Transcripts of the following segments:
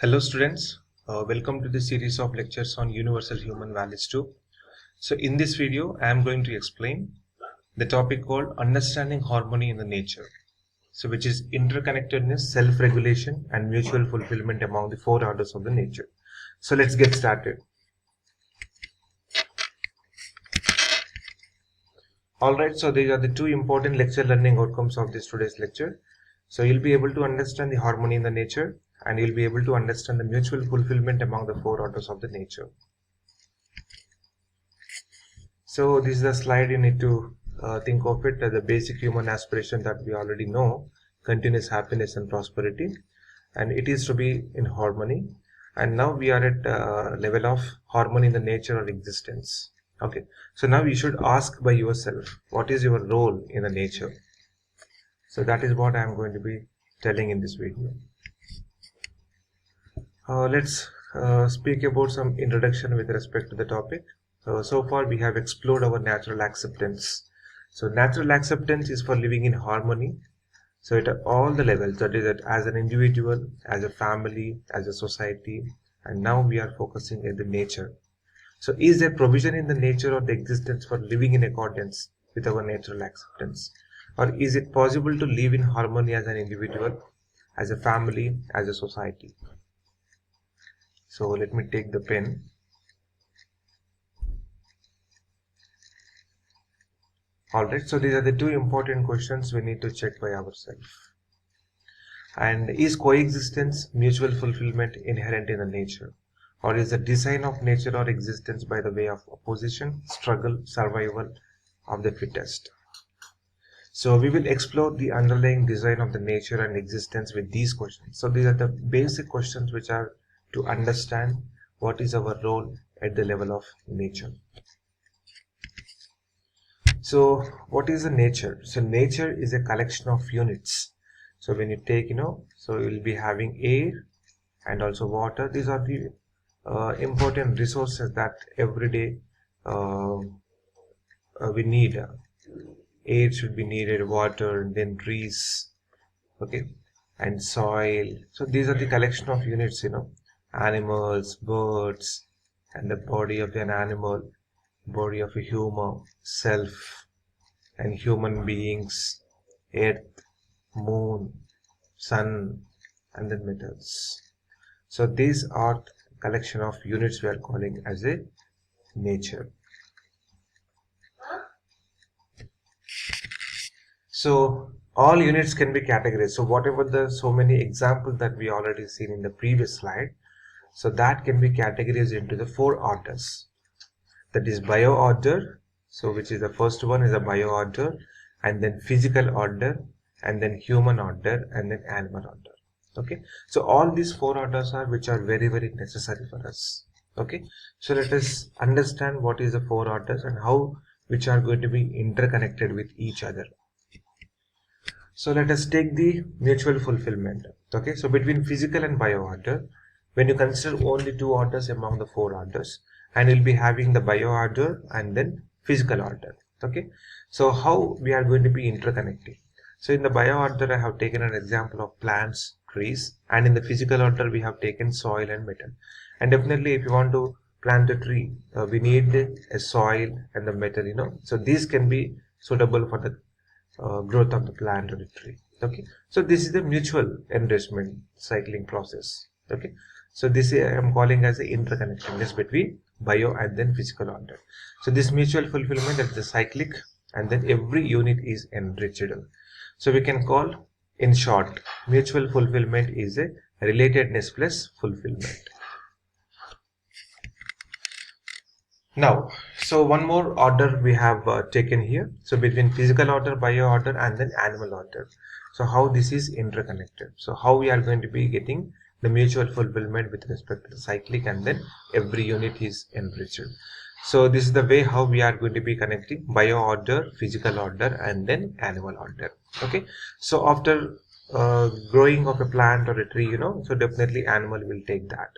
Hello students, welcome to the series of lectures on Universal Human Values 2. So in this video, I am going to explain the topic called Understanding Harmony in the Nature. So which is interconnectedness, self-regulation and mutual fulfillment among the four orders of the nature. So let's get started. Alright, so these are the two important lecture learning outcomes of this today's lecture. So you'll be able to understand the harmony in the nature and you'll be able to understand the mutual fulfillment among the four orders of the nature. So this is the slide you need to think of it as the basic human aspiration that we already know, continuous happiness and prosperity, and it is to be in harmony. And now we are at level of harmony in the nature or existence. Okay, so now you should ask by yourself, what is your role in the nature? So that is what I am going to be telling in this video. Let's speak about some introduction with respect to the topic. So far we have explored our natural acceptance. So natural acceptance is for living in harmony. So at all the levels, that is as an individual, as a family, as a society, and now we are focusing at the nature. So is there provision in the nature or the existence for living in accordance with our natural acceptance? Or is it possible to live in harmony as an individual, as a family, as a society? So let me take the pen. Alright, so these are the two important questions we need to check by ourselves. And is coexistence, mutual fulfillment inherent in the nature? Or is the design of nature or existence by the way of opposition, struggle, survival of the fittest? So we will explore the underlying design of the nature and existence with these questions. So these are the basic questions which are to understand what is our role at the level of nature. So what is the nature? So nature is a collection of units. So when you take, so you will be having air and also water. These are the important resources that every day we need. Air should be needed, water, then trees, okay, and soil. So these are the collection of units, animals, birds, and the body of an animal, body of a human, self, and human beings, earth, moon, sun, and the metals. So these are collection of units we are calling as a nature. So all units can be categorized. So whatever the so many examples that we already seen in the previous slide, so that can be categorized into the four orders. That is bio order, so which is the first one is a bio order, and then physical order, and then human order, and then animal order. Okay, so all these four orders are which are very necessary for us. Okay, so let us understand what is the four orders and how which are going to be interconnected with each other. So let us take the mutual fulfillment. Okay, so between physical and bio order, when you consider only two orders among the four orders, and you'll be having the bio order and then physical order. Okay, so how we are going to be interconnecting? So in the bio order, I have taken an example of plants, trees, and in the physical order, we have taken soil and metal. And definitely, if you want to plant a tree, we need a soil and the metal. So these can be suitable for the growth of the plant or the tree. Okay, so this is the mutual enrichment cycling process. Okay, so this I am calling as the interconnectedness between bio and then physical order. So this mutual fulfillment is the cyclic, and then every unit is enriched. So we can call, in short, mutual fulfillment is a relatedness plus fulfillment. Now, so one more order we have taken here. So between physical order, bio order, and then animal order. So how this is interconnected. So how we are going to be getting the mutual fulfillment with respect to the cyclic, and then every unit is enriched. So this is the way how we are going to be connecting bio order, physical order, and then animal order. Okay. So after growing of a plant or a tree, so definitely animal will take that.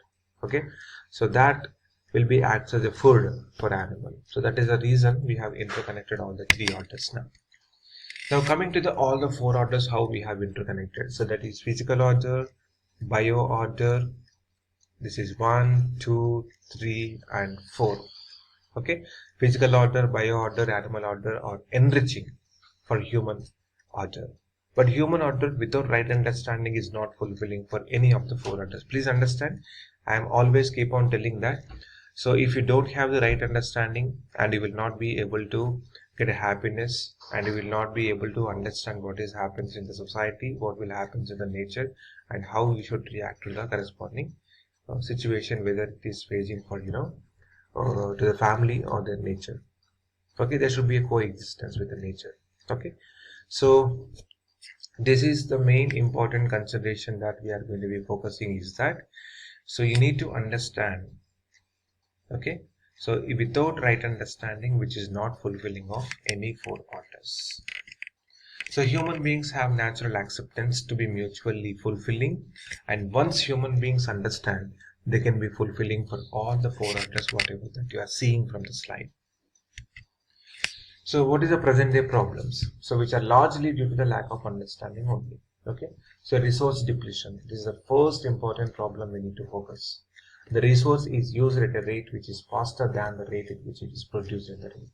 Okay. So that will be acts as a food for animal. So that is the reason we have interconnected all the three orders now. Now coming to all the four orders, how we have interconnected. So that is physical order, bio order, This is 1, 2, 3 and 4. Okay, physical order, bio order, animal order, or enriching for human order. But human order without right understanding is not fulfilling for any of the four orders. Please understand, I am always keep on telling that. So if you don't have the right understanding, and you will not be able to get a happiness, and you will not be able to understand what is happens in the society, what will happen in the nature, and how we should react to the corresponding situation, whether it is facing for to the family or the nature. Okay, there should be a coexistence with the nature. Okay, so this is the main important consideration that we are going to be focusing is that. So you need to understand. Okay, so without right understanding, which is not fulfilling of any four orders. So human beings have natural acceptance to be mutually fulfilling, and once human beings understand, they can be fulfilling for all the four orders, whatever that you are seeing from the slide. So what is the present day problems? So which are largely due to the lack of understanding only. Okay, so resource depletion. This is the first important problem we need to focus. The resource is used at a rate which is faster than the rate at which it is produced in the range.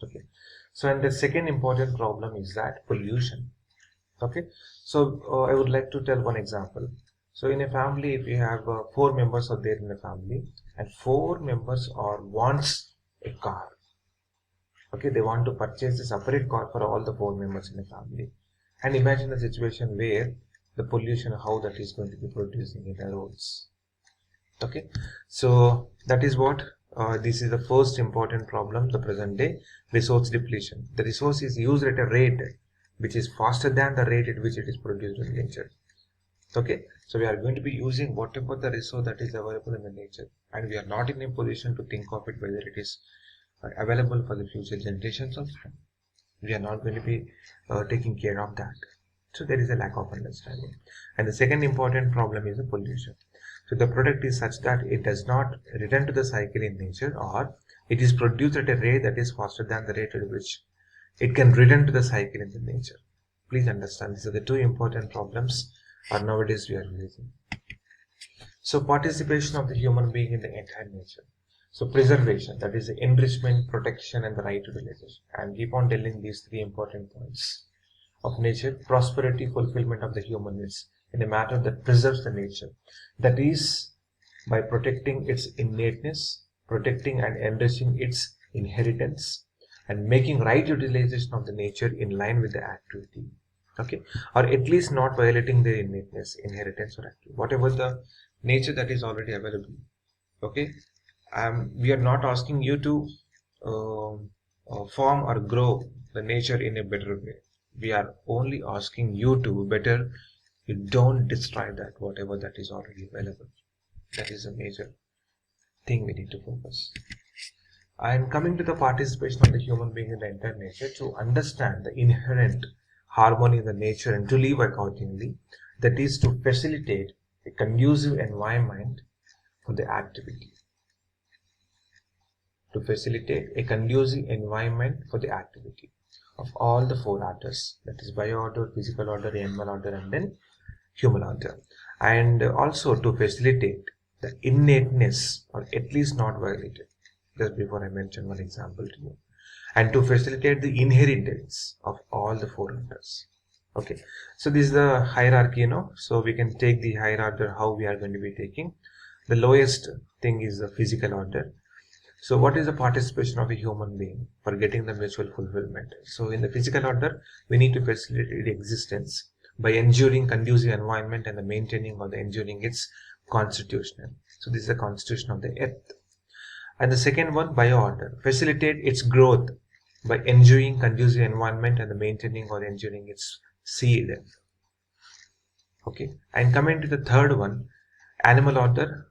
Okay, so and the second important problem is that pollution. Okay, so I would like to tell one example. So in a family, if you have 4 members are there in a family, and 4 members wants a car. Okay, they want to purchase a separate car for all the 4 members in a family. And imagine a situation where the pollution, how that is going to be producing in the roads. Okay, so that is what this is the first important problem, the present day resource depletion. The resource is used at a rate which is faster than the rate at which it is produced in nature. Okay, so we are going to be using whatever the resource that is available in the nature, and we are not in a position to think of it whether it is available for the future generations also. We are not going to be taking care of that. So there is a lack of understanding. And the second important problem is the pollution. So the product is such that it does not return to the cycle in nature, or it is produced at a rate that is faster than the rate at which it can return to the cycle in the nature. Please understand, these are the two important problems nowadays we are facing. So participation of the human being in the entire nature. So preservation, that is the enrichment, protection, and the right to utilization. And keep on telling these 3 important points of nature. Prosperity, fulfillment of the human needs in a matter that preserves the nature. That is by protecting its innateness, protecting and enriching its inheritance, and making right utilization of the nature in line with the activity. Okay, or at least not violating the innateness, inheritance, or activity, whatever the nature that is already available. Okay, we are not asking you to form or grow the nature in a better way. We are only asking you to better, you don't destroy that, whatever that is already available. That is a major thing we need to focus. And coming to the participation of the human being in the entire nature, to understand the inherent harmony in the nature and to live accordingly, that is to facilitate a conducive environment for the activity. To facilitate a conducive environment for the activity of all the 4 orders, that is bio order, physical order, animal order, and then human order. And also to facilitate the innateness, or at least not violated. Just before I mentioned one example to you. And to facilitate the inheritance of all the 4 orders. Okay, so this is the hierarchy, so we can take the higher order, how we are going to be taking. The lowest thing is the physical order. So what is the participation of a human being for getting the mutual fulfillment? So in the physical order, we need to facilitate existence by ensuring conducive environment and the maintaining or the ensuring its constitution. So this is the constitution of the earth. And the second one, bio order, facilitate its growth by ensuring conducive environment and the maintaining or ensuring its seed. Okay, and coming to the third one, animal order.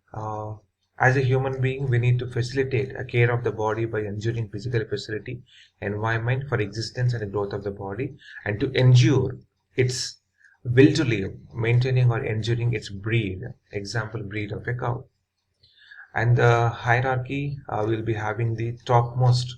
As a human being, we need to facilitate a care of the body by ensuring physical facility, environment for existence and the growth of the body, and to ensure its will to live, maintaining or ensuring its breed, example breed of a cow. And the hierarchy will be having the topmost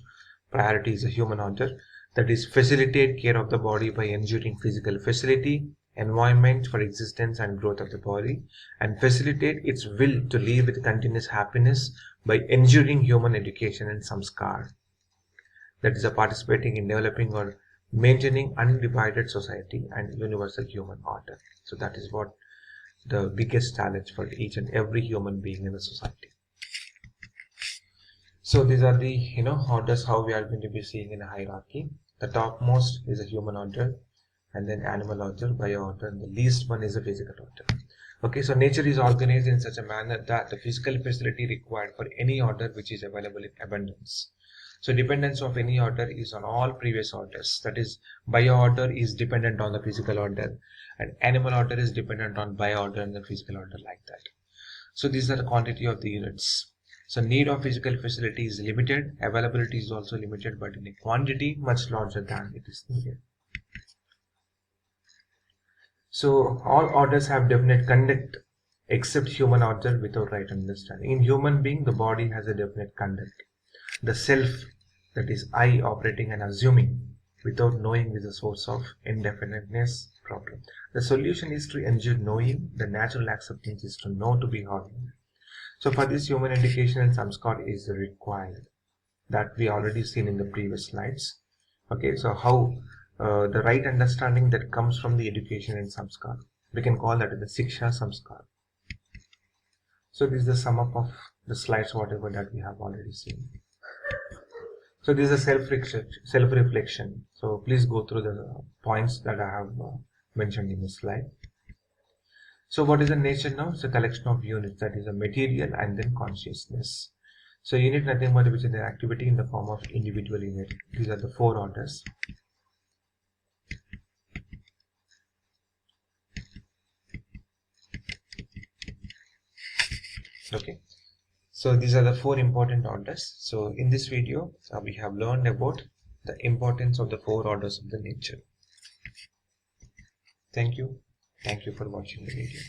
priority is a human order, that is facilitate care of the body by ensuring physical facility, environment for existence and growth of the body, and facilitate its will to live with continuous happiness by ensuring human education and samskar. That is, participating in developing or maintaining undivided society and universal human order. So that is what the biggest challenge for each and every human being in the society. So these are the orders how we are going to be seeing in a hierarchy. The topmost is a human order, and then animal order, bio order, and the least one is a physical order. Okay, so nature is organized in such a manner that the physical facility required for any order which is available in abundance. So dependence of any order is on all previous orders. That is, bio order is dependent on the physical order, and animal order is dependent on bio order and the physical order, like that. So these are the quantity of the units. So need of physical facility is limited, availability is also limited, but in a quantity much larger than it is needed. So all orders have definite conduct except human order without right understanding. In human being, the body has a definite conduct. The self, that is I, operating and assuming without knowing, is the source of indefiniteness problem. The solution is to endure knowing. The natural acceptance is to know to be hardened. So for this, human education and samskar is required. That we already seen in the previous slides. Okay, so how the right understanding that comes from the education and samskar, we can call that the siksha samskar. So this is the sum up of the slides whatever that we have already seen. So this is a self-reflection. So please go through the points that I have mentioned in this slide. So what is the nature now? It's a collection of units, that is a material and then consciousness. So unit nothing but which is the activity in the form of individual unit. These are the 4 orders. Okay. So these are the 4 important orders. So in this video, we have learned about the importance of the 4 orders of the nature. Thank you. Thank you for watching the video.